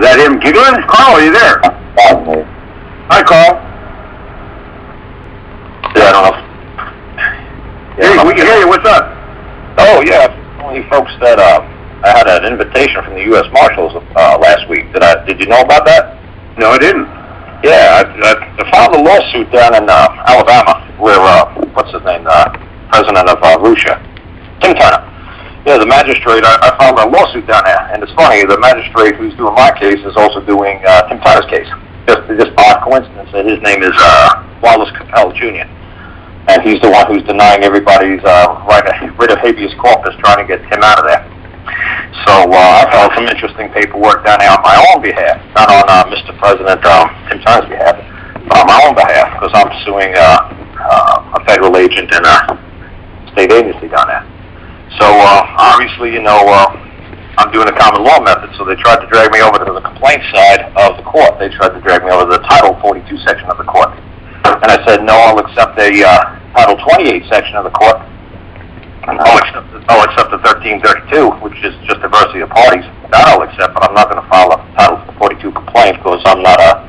Is that him giggling? Karl, are you there? Hi, Karl. Yeah, I don't know. Yeah, we can hear you. What's up? Oh, yeah. Only folks that I had an invitation from the U.S. Marshals last week. Did you know about that? No, I didn't. Yeah, I filed a lawsuit down in Alabama where, what's his name, president of Russia, Tim Turner. Yeah, the magistrate, I filed a lawsuit down there, and it's funny, the magistrate who's doing my case is also doing Tim Turner's case. Just odd coincidence that his name is Wallace Capel Jr., and he's the one who's denying everybody's rid of habeas corpus, trying to get Tim out of there. So I filed some interesting paperwork down there on my own behalf, not on Mr. President Tim Turner's behalf, but on my own behalf, because I'm suing a federal agent and a state agency down there. So obviously, you know, I'm doing the common law method, so they tried to drag me over to the complaint side of the court. They tried to drag me over to the Title 42 section of the court. And I said, no, I'll accept a Title 28 section of the court. I'll accept the 1332, which is just diversity of parties. That I'll accept, but I'm not going to file a Title 42 complaint because I'm not a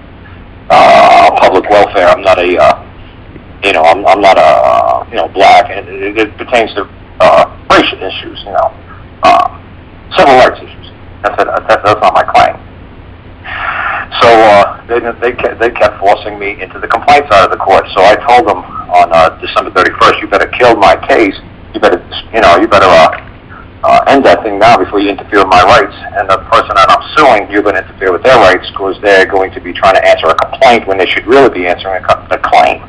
public welfare. I'm not a, I'm not a, black. And it pertains to racial issues, civil rights issues. That's not my claim. So they kept forcing me into the complaint side of the court. So I told them on December 31st, you better kill my case. You better end that thing now before you interfere with my rights. And the person that I'm suing, you're going to interfere with their rights because they're going to be trying to answer a complaint when they should really be answering a claim.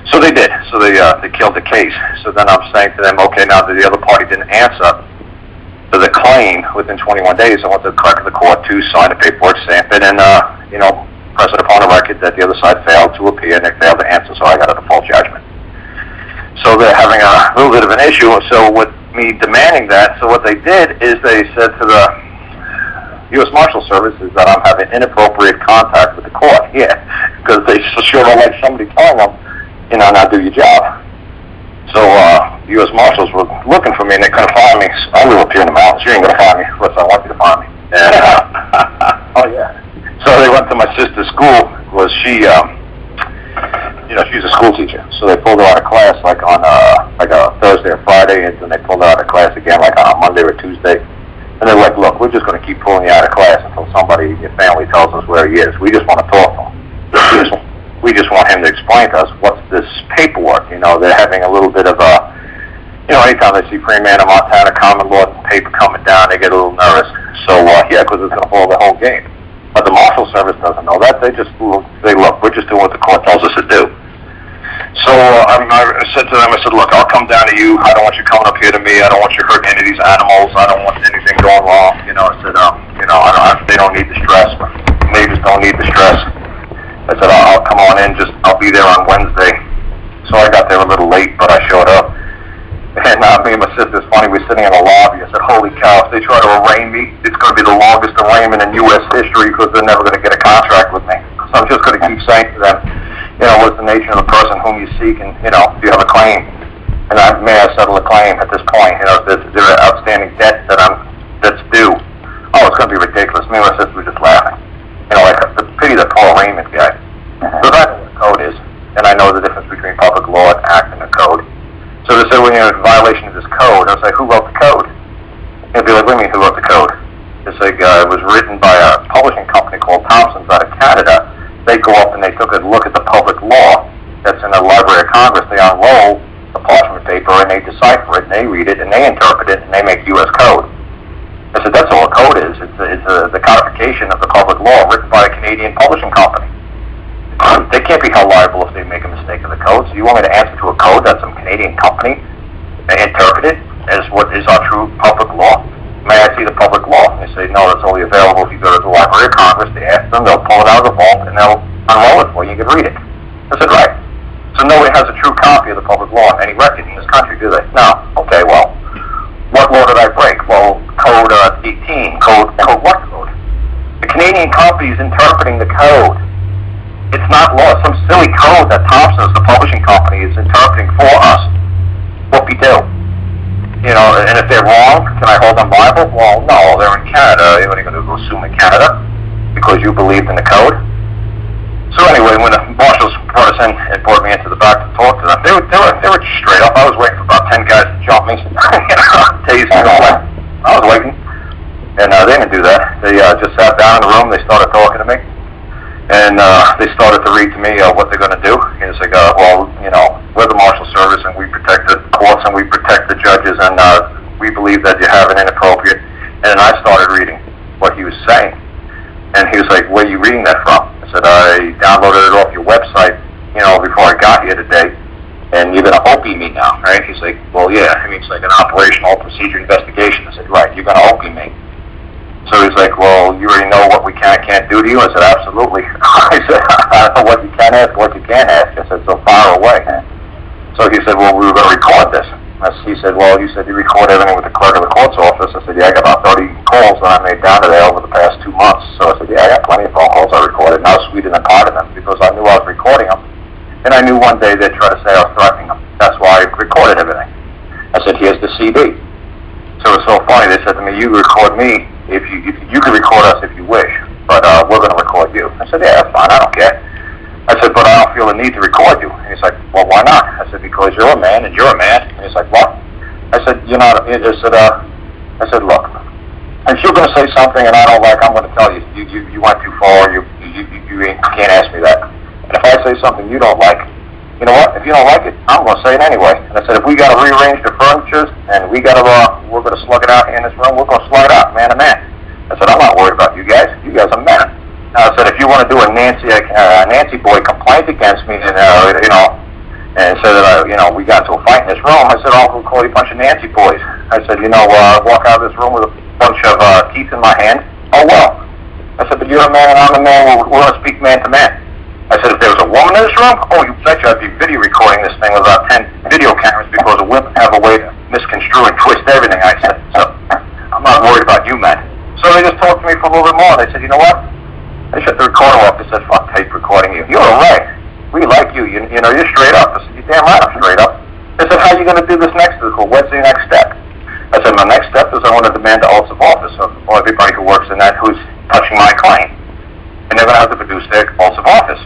So they did. So they killed the case. So then I'm saying to them, okay, now that the other party didn't answer to the claim within 21 days, I want the clerk of the court to sign the paperwork, stamp it, and press it upon the record that the other side failed to appear and they failed to answer. So I got a default judgment. So they're having a little bit of an issue. So with me demanding that, so what they did is they said to the U.S. Marshal Services that I'm having inappropriate contact with the court. Yeah, because they sure don't like somebody telling them, not do your job. So the U.S. Marshals were looking for me and they couldn't find me. So I live up here in the mountains. You ain't gonna find me unless I want you to find me. Oh yeah. So they went to my sister's school. Was she? She's a school teacher. So they pulled her out of class like on a Thursday or Friday, and then they pulled her out of class again like on a Monday or Tuesday. And they're like, look, we're just going to keep pulling you out of class until somebody in your family tells us where he is. We just want to talk to him. We just want him to explain to us what's this paperwork. They're having a little bit of a, anytime they see Fremantle, Montana, common law paper coming down, they get a little nervous. So, because it's going to follow the whole game. But the Marshal Service doesn't know that. They say, look, we're just doing what the court tells us to do. So I said to them, I said, look, I'll come down to you. I don't want you coming up here to me. I don't want you hurting any of these animals. I don't want anything going wrong. I said, they don't need the stress. Neighbors don't need the stress. I said, I'll come on in. I'll be there on Wednesday. So I got there a little late, but I showed up. And me and my sister, it's funny, we're sitting in the lobby. I said, holy cow, if they try to arraign me, it's going to be the longest arraignment in U.S. history because they're never going to get a contract with me. So I'm just going to keep saying to them, what's the nature of the person whom you seek, and, do you have a claim? And may I settle a claim at this point? Is there an outstanding debt that's due? Oh, it's going to be ridiculous. Me and my sister were just laughing. The pity the poor arraignment guy. But I know what the code is, and I know the difference between public law and act and the code. So they say, well, you're in violation of this code. I was like, who wrote the code? They'd be like, what do you mean, who wrote the code? It's like, it was written by a publishing company called Thompson's out of Canada. They go up and they took a look at the public law that's in the Library of Congress. They unroll the parchment paper and they decipher it and they read it and they interpret it and they make U.S. code. I said, that's all a code is. It's the codification of the public law written by a Canadian publishing company. They can't be held liable if they make a mistake in the code. So you want me to answer to a code that some Canadian company interpreted as what is our true public law? May I see the public law? And they say, no, that's only available if you go to the Library of Congress. They ask them, they'll pull it out of the vault, and they'll unroll it for you. You can read it. I said, right. So nobody has a true copy of the public law on any record in this country, do they? No. Okay, well, what law did I break? Well, Code 18. Code what code? The Canadian company is interpreting the code. It's not law. It's some silly code that Thompson's, the publishing company, is interpreting for us. What we do. And if they're wrong, can I hold them liable? Well, no, they're in Canada. What are you going to go sue them in Canada? because you believed in the code. So anyway, when the marshals brought us in and brought me into the back to talk to them, they were straight up. I was waiting for about 10 guys to jump me. I was waiting. And they didn't do that. They just sat down in the room. They started talking to me. And they started to read to me what they're going to do. And it's like, well, you know, we're the Marshal Service, and we protect the courts, and we protect the judges, and we believe that you have an inappropriate. And then I started reading what he was saying. And he was like, where are you reading that from? I said, I downloaded it off your website, you know, before I got here today. And you're going to OP me now, right? He's like, well, yeah. I mean, it's like an operational procedure investigation. I said, right, you're going to OP me. So he's like, well, you already know what we can and can't do to you? I said, absolutely. I said, I don't know what you can ask, what you can't ask. I said, so far away. So he said, well, we were going to record this. He said, well, you said you record everything with the clerk of the court's office. I said, yeah, I got about 30 calls that I made down to there over the past 2 months. So I said, yeah, I got plenty of phone calls I recorded, and I was sweet in a part of them because I knew I was recording them. And I knew one day they'd try to say I was threatening them. That's why I recorded everything. I said, here's the CD. So it's so funny. They said to me, you record me if you can record us if you wish, but we're going to record you. I said, yeah, that's fine. I don't care. I said, but I don't feel the need to record you. And he's like, well, why not? I said, because you're a man and you're a man. And he's like, what? I said, you're not. I said, look, if you're going to say something and I don't like, I'm going to tell you. You went too far. You can't ask me that. And if I say something you don't like, you know what? If you don't like it, I'm going to say it anyway. And I said, if we got to rearrange the furniture and we're going to slug it out here in this room, we're going to slug it out, man to man. I said, I'm not worried about you guys. You guys are men. Now, I said, if you want to do a Nancy boy complaint against me, and you know, and say that we got into a fight in this room, I said, I'll call you a bunch of Nancy boys. I said, you know, walk out of this room with a bunch of teeth in my hand. Oh well. I said, but you're a man and I'm a man. We're going to speak man to man. I said, if there was a woman in this room, oh, you betcha I'd be video recording this thing with about 10 video cameras because the women have a way to misconstrue and twist everything. I said, so I'm not worried about you men. So they just talked to me for a little bit more. They said, you know what? They shut the recorder off. They said, fuck tape recording you. You're all right. We like you. You know, you're straight up. I said, you're damn right I'm straight up. They said, how are you going to do this next to the court? What's the next step? I said, my next step is I want to demand the oaths of office of everybody who works in that who's touching my claim. And they're going to have to produce their oaths of office.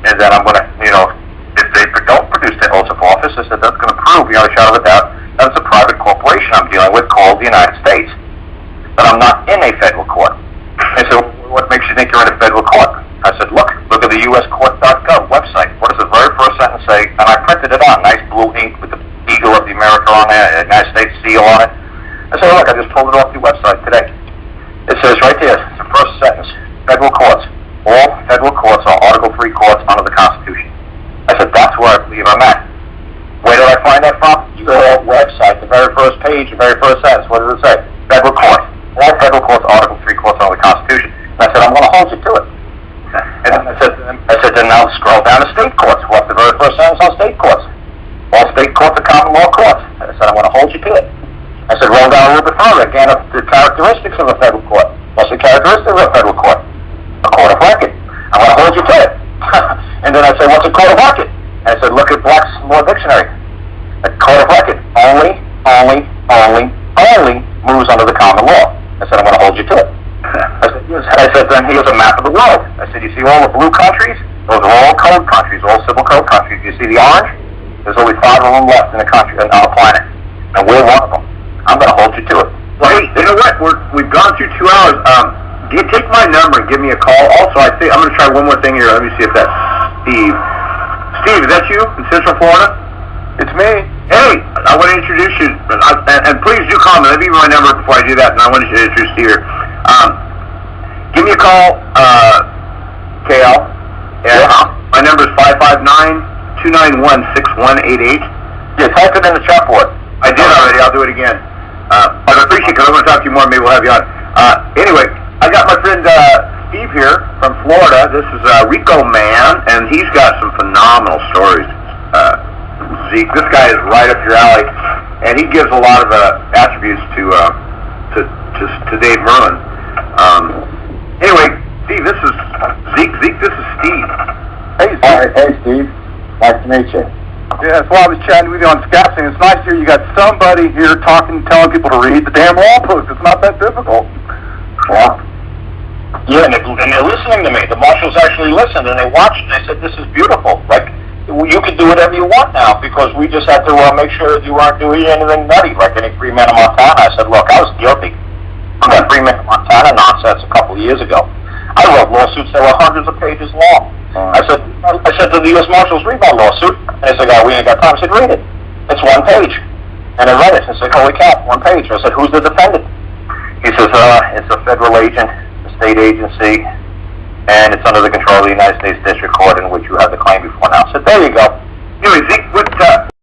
And then I'm going to, you know, if they don't produce their oaths of office, I said, that's going to prove, beyond a shadow of a doubt, that it's a private corporation I'm dealing with called the United States. That I'm not in a federal court. They said, what makes you think you're in a federal court? I said, look at the uscourt.gov website. What does the very first sentence say? And I printed it on, nice blue ink with the eagle of the America on there, United States seal on it. I said, look, I just pulled it off the website today. It says right there, it's the first sentence, federal courts. All federal courts are Article 3 courts under the Constitution. I said, that's where I believe I'm at. Where did I find that from? Your website, the very first page, the very first sentence. What does it say? Federal courts. All federal courts are Article 3 courts under the Constitution. And I said, I'm going to hold you to it. And then I said, then now scroll down to state courts. What's the very first sentence on state courts? All state courts are common law courts. I said, I'm going to hold you to it. I said, roll down a little bit further. Again, the characteristics of a federal court. What's the characteristics of a federal court? A court of record. I'm going to hold you to it. And then I said, what's a court of record? And I said, look at Black's Law Dictionary. A court of record only moves under the common law. I said, I'm going to hold you to it. I said, then here's a map of the world. I said, you see all the blue countries? Those are all code countries, all civil code countries. You see the orange? There's only 5 of them left in the country, on the planet. And we're one of them. I'm going to hold you to it. Well, hey, you know what? We've gone through 2 hours. Do you take my number and give me a call? Also, I think I'm going to try one more thing here. Let me see if that's Steve. Steve, is that you in Central Florida? It's me. Hey, I want to introduce you, and please do call me. Let me give you my number before I do that, and I want to introduce Steve here. Give me a call, KL. Yeah. My number is 559-291-6188. Yeah, type it in the chat board. I did already. I'll do it again. But I appreciate it because I want to talk to you more. Maybe we'll have you on. Anyway, I got my friend Steve here from Florida. This is Rico Man, and he's got some phenomenal stories. Zeke, this guy is right up your alley, and he gives a lot of attributes to Dave Merlin. Anyway, Steve, this is Zeke. Zeke, this is Steve. Hey, Steve. Hey, Steve. Nice to meet you. Yeah, that's why I was chatting with you on Skype, saying it's nice to hear you got somebody here talking, telling people to read the damn law books. It's not that difficult. Well, Yeah, and they're listening to me. The marshals actually listened, and they watched, and they said, this is beautiful. Like, you can do whatever you want now, because we just had to make sure that you weren't doing anything nutty, like any free man of Montana. I said, look, I was guilty of that free man of Montana nonsense a couple of years ago. I wrote lawsuits that were hundreds of pages long. I said to the U.S. Marshals, read my lawsuit. And they said, oh, we ain't got time. I said, read it. It's one page. And I read it. I said, holy cow, one page. I said, who's the defendant? He says, it's a federal agent, a state agency, and it's under the control of the United States District Court in which you have the claim before now. I said, there you go. Anyway, Zeke, what